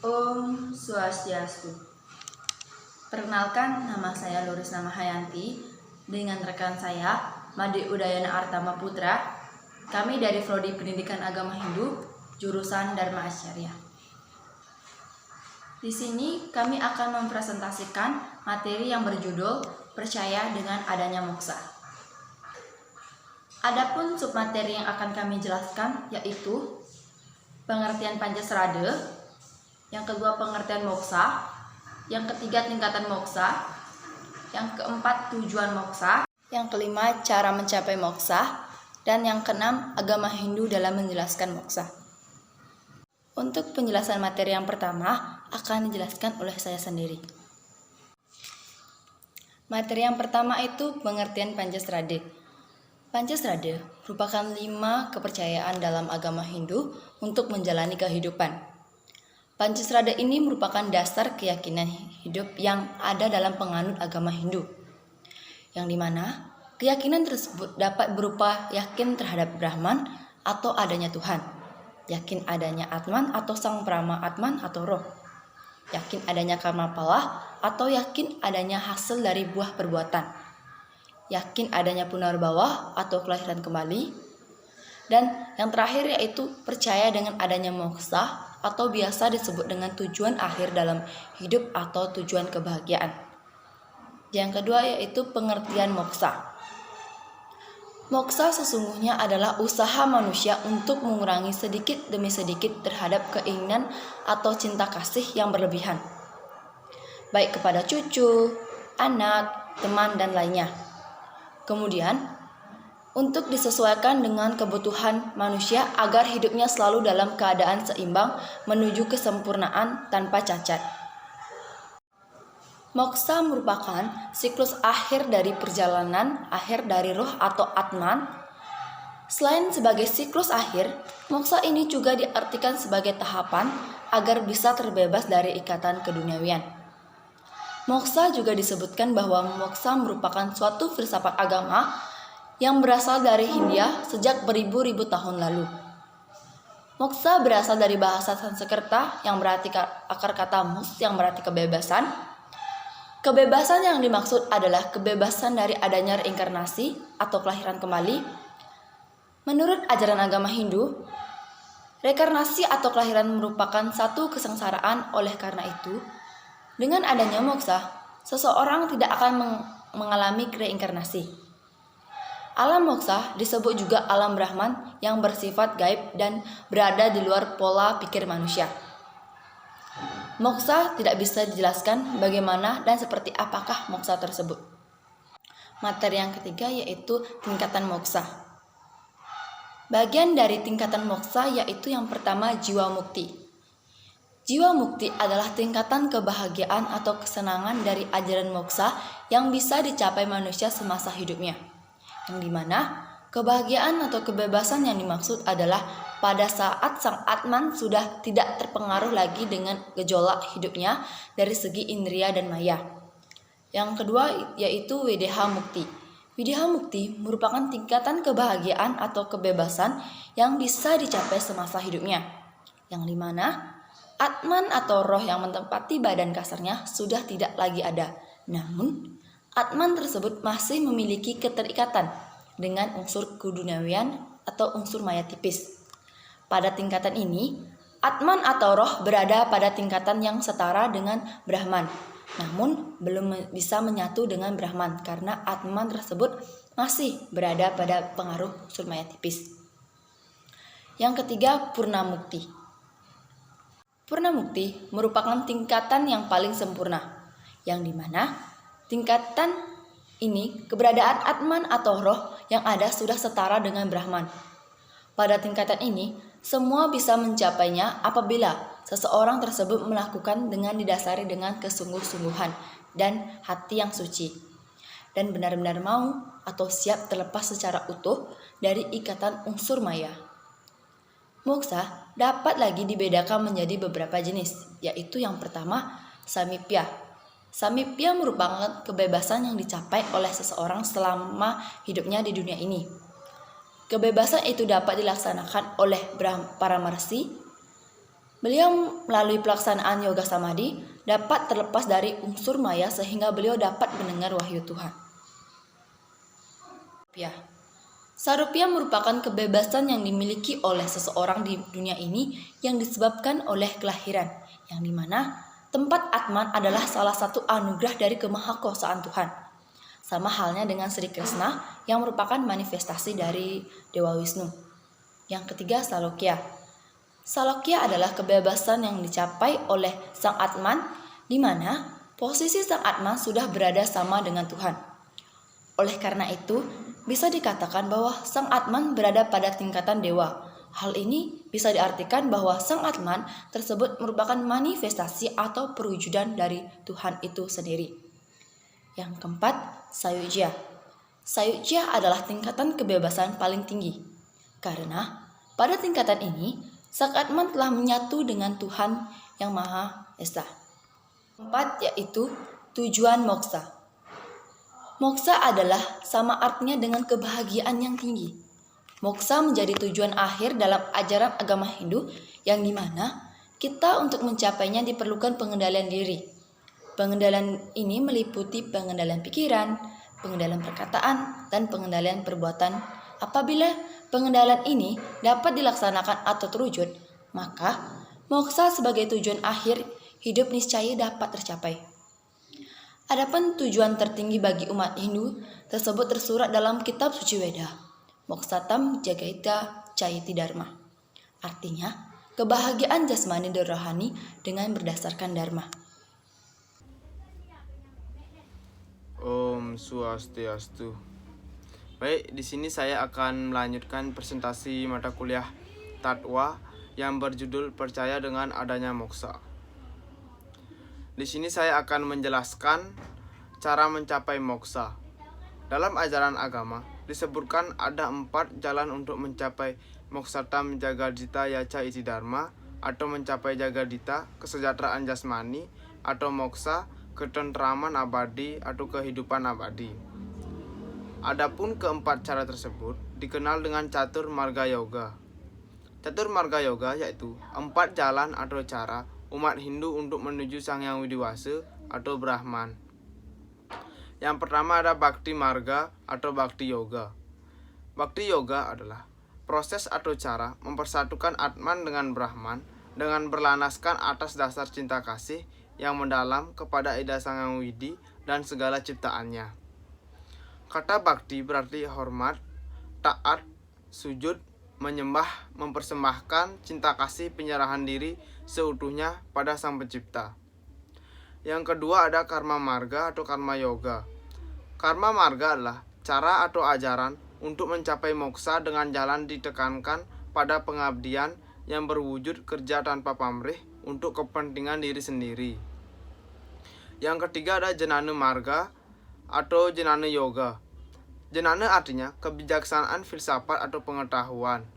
Om Swastiastu. Perkenalkan, nama saya Luris Namahayanti dengan rekan saya Made Udayana Artama Putra. Kami dari Prodi Pendidikan Agama Hindu, jurusan Dharma Acarya. Di sini kami akan mempresentasikan materi yang berjudul Percaya dengan Adanya Moksa. Adapun submateri yang akan kami jelaskan yaitu pengertian Pancasrada, yang kedua pengertian moksa, yang ketiga tingkatan moksa, yang keempat tujuan moksa, yang kelima cara mencapai moksa, dan yang keenam agama Hindu dalam menjelaskan moksa. Untuk penjelasan materi yang pertama akan dijelaskan oleh saya sendiri. Materi yang pertama itu pengertian Pancasrada. Pancasrada merupakan 5 kepercayaan dalam agama Hindu untuk menjalani kehidupan. Pancasrada ini merupakan dasar keyakinan hidup yang ada dalam penganut agama Hindu, yang dimana keyakinan tersebut dapat berupa yakin terhadap Brahman atau adanya Tuhan, yakin adanya Atman atau Sang Brahma Atman atau roh, yakin adanya karma pala atau yakin adanya hasil dari buah perbuatan, yakin adanya punarbhawa atau kelahiran kembali, dan yang terakhir yaitu percaya dengan adanya moksa atau biasa disebut dengan tujuan akhir dalam hidup atau tujuan kebahagiaan. Yang kedua yaitu pengertian moksa. Moksa sesungguhnya adalah usaha manusia untuk mengurangi sedikit demi sedikit terhadap keinginan atau cinta kasih yang berlebihan, baik kepada cucu, anak, teman, dan lainnya. Kemudian, untuk disesuaikan dengan kebutuhan manusia agar hidupnya selalu dalam keadaan seimbang menuju kesempurnaan tanpa cacat. Moksa merupakan siklus akhir dari perjalanan akhir dari roh atau Atman. Selain sebagai siklus akhir, moksa ini juga diartikan sebagai tahapan agar bisa terbebas dari ikatan keduniawian. Moksa juga disebutkan bahwa moksa merupakan suatu filsafat agama yang berasal dari Hindia sejak beribu-ribu tahun lalu. Moksa berasal dari bahasa Sanskerta yang berarti akar kata mus yang berarti kebebasan. Kebebasan yang dimaksud adalah kebebasan dari adanya reinkarnasi atau kelahiran kembali. Menurut ajaran agama Hindu, reinkarnasi atau kelahiran merupakan satu kesengsaraan. Oleh karena itu, dengan adanya moksa, seseorang tidak akan mengalami reinkarnasi. Alam moksa disebut juga alam Brahman yang bersifat gaib dan berada di luar pola pikir manusia. Moksa tidak bisa dijelaskan bagaimana dan seperti apakah moksa tersebut. Materi yang ketiga yaitu tingkatan moksa. Bagian dari tingkatan moksa yaitu yang pertama jiwa mukti. Jiwa mukti adalah tingkatan kebahagiaan atau kesenangan dari ajaran moksa yang bisa dicapai manusia semasa hidupnya. Yang dimana kebahagiaan atau kebebasan yang dimaksud adalah pada saat sang Atman sudah tidak terpengaruh lagi dengan gejolak hidupnya dari segi indria dan maya. Yang kedua yaitu Videha Mukti. Videha Mukti merupakan tingkatan kebahagiaan atau kebebasan yang bisa dicapai semasa hidupnya, yang dimana Atman atau roh yang menempati badan kasarnya sudah tidak lagi ada. Namun Atman tersebut masih memiliki keterikatan dengan unsur keduniawian atau unsur maya tipis. Pada tingkatan ini, Atman atau roh berada pada tingkatan yang setara dengan Brahman, namun belum bisa menyatu dengan Brahman karena Atman tersebut masih berada pada pengaruh unsur maya tipis. Yang ketiga, Purna Mukti. Purna Mukti merupakan tingkatan yang paling sempurna, yang dimana tingkatan ini, keberadaan Atman atau roh yang ada sudah setara dengan Brahman. Pada tingkatan ini, semua bisa mencapainya apabila seseorang tersebut melakukan dengan didasari dengan kesungguh-sungguhan dan hati yang suci, dan benar-benar mau atau siap terlepas secara utuh dari ikatan unsur maya. Moksa dapat lagi dibedakan menjadi beberapa jenis, yaitu yang pertama, Samipya. Samipya merupakan kebebasan yang dicapai oleh seseorang selama hidupnya di dunia ini. Kebebasan itu dapat dilaksanakan oleh para marsi, Beliau melalui pelaksanaan yoga samadhi dapat terlepas dari unsur maya sehingga beliau dapat mendengar wahyu Tuhan. Sarupya merupakan kebebasan yang dimiliki oleh seseorang di dunia ini yang disebabkan oleh kelahiran, yang dimana tempat Atman adalah salah satu anugerah dari kemahakuasaan Tuhan. Sama halnya dengan Sri Krishna yang merupakan manifestasi dari Dewa Wisnu. Yang ketiga, Salokya. Salokya adalah kebebasan yang dicapai oleh Sang Atman, di mana posisi Sang Atman sudah berada sama dengan Tuhan. Oleh karena itu, bisa dikatakan bahwa Sang Atman berada pada tingkatan dewa. Hal ini bisa diartikan bahwa Sang Atman tersebut merupakan manifestasi atau perwujudan dari Tuhan itu sendiri. Yang keempat, Sayujya. Sayujya adalah tingkatan kebebasan paling tinggi. Karena pada tingkatan ini, Sang Atman telah menyatu dengan Tuhan yang Maha Esa. Keempat, yaitu tujuan moksa. Moksa adalah sama artinya dengan kebahagiaan yang tinggi. Moksa menjadi tujuan akhir dalam ajaran agama Hindu yang dimana kita untuk mencapainya diperlukan pengendalian diri. Pengendalian ini meliputi pengendalian pikiran, pengendalian perkataan, dan pengendalian perbuatan. Apabila pengendalian ini dapat dilaksanakan atau terwujud, maka moksa sebagai tujuan akhir hidup niscaya dapat tercapai. Adapun tujuan tertinggi bagi umat Hindu tersebut tersurat dalam kitab suci Weda, Moksatam Jagaita Cayati Dharma. Artinya, kebahagiaan jasmani dan rohani dengan berdasarkan dharma. Om Swastiastu. Baik, di sini saya akan melanjutkan presentasi mata kuliah Tatwa yang berjudul Percaya dengan Adanya Moksa. Di sini saya akan menjelaskan cara mencapai moksa. Dalam ajaran agama disebutkan ada 4 jalan untuk mencapai moksatam jagadita yaca iti dharma, atau mencapai jagadita, kesejahteraan jasmani, atau moksa, ketentraman abadi atau kehidupan abadi. Adapun keempat cara tersebut dikenal dengan catur marga yoga. Catur marga yoga yaitu 4 jalan atau cara umat Hindu untuk menuju Sang Yang Widiwasa atau Brahman. Yang pertama ada Bhakti Marga atau Bhakti Yoga. Bhakti Yoga adalah proses atau cara mempersatukan Atman dengan Brahman dengan berlanaskan atas dasar cinta kasih yang mendalam kepada Ida Sang Yang Widi dan segala ciptaannya. Kata Bhakti berarti hormat, taat, sujud, menyembah, mempersembahkan cinta kasih penyerahan diri seutuhnya pada Sang Pencipta. Yang kedua ada Karma Marga atau Karma Yoga. Karma Marga adalah cara atau ajaran untuk mencapai moksa dengan jalan ditekankan pada pengabdian yang berwujud kerja tanpa pamrih untuk kepentingan diri sendiri. Yang ketiga ada Jnana Marga atau Jnana Yoga. Jnana artinya kebijaksanaan filsafat atau pengetahuan.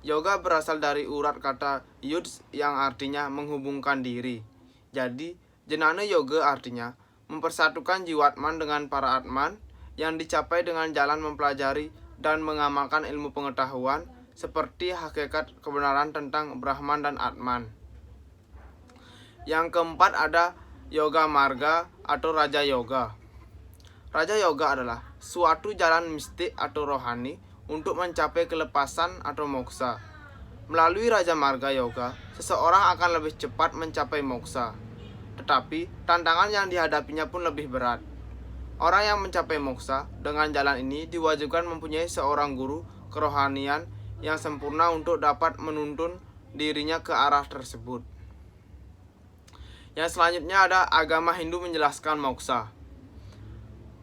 Yoga berasal dari urat kata yud yang artinya menghubungkan diri. Jadi, Jnana Yoga artinya mempersatukan jiwatman dengan para atman yang dicapai dengan jalan mempelajari dan mengamalkan ilmu pengetahuan seperti hakikat kebenaran tentang Brahman dan Atman. Yang keempat ada Yoga Marga atau Raja Yoga. Raja Yoga adalah suatu jalan mistik atau rohani untuk mencapai kelepasan atau moksa. Melalui Raja Marga Yoga, seseorang akan lebih cepat mencapai moksa. Tetapi, tantangan yang dihadapinya pun lebih berat. Orang yang mencapai moksa dengan jalan ini diwajibkan mempunyai seorang guru kerohanian yang sempurna untuk dapat menuntun dirinya ke arah tersebut. Yang selanjutnya ada agama Hindu menjelaskan moksa.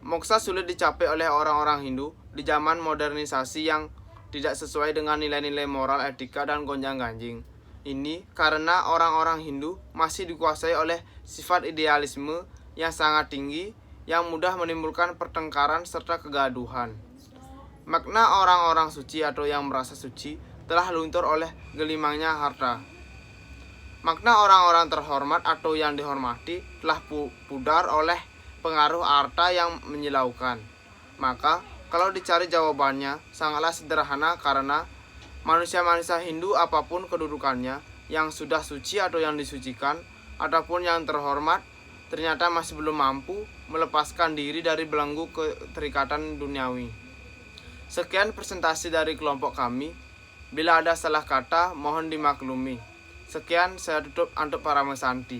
Moksa sulit dicapai oleh orang-orang Hindu di zaman modernisasi yang tidak sesuai dengan nilai-nilai moral, etika, dan gonjang-ganjing. Ini karena orang-orang Hindu masih dikuasai oleh sifat idealisme yang sangat tinggi yang mudah menimbulkan pertengkaran serta kegaduhan. Makna orang-orang suci atau yang merasa suci telah luntur oleh gelimangnya harta. Makna orang-orang terhormat atau yang dihormati telah pudar oleh pengaruh harta yang menyilaukan. Maka, kalau dicari jawabannya, sangatlah sederhana karena manusia-manusia Hindu apapun kedudukannya yang sudah suci atau yang disucikan, ataupun yang terhormat, ternyata masih belum mampu melepaskan diri dari belenggu keterikatan duniawi. Sekian presentasi dari kelompok kami. Bila ada salah kata, mohon dimaklumi. Sekian, saya tutup untuk para mesanti.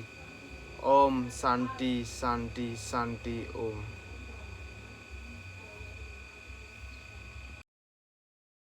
Om Santi Santi Santi Om.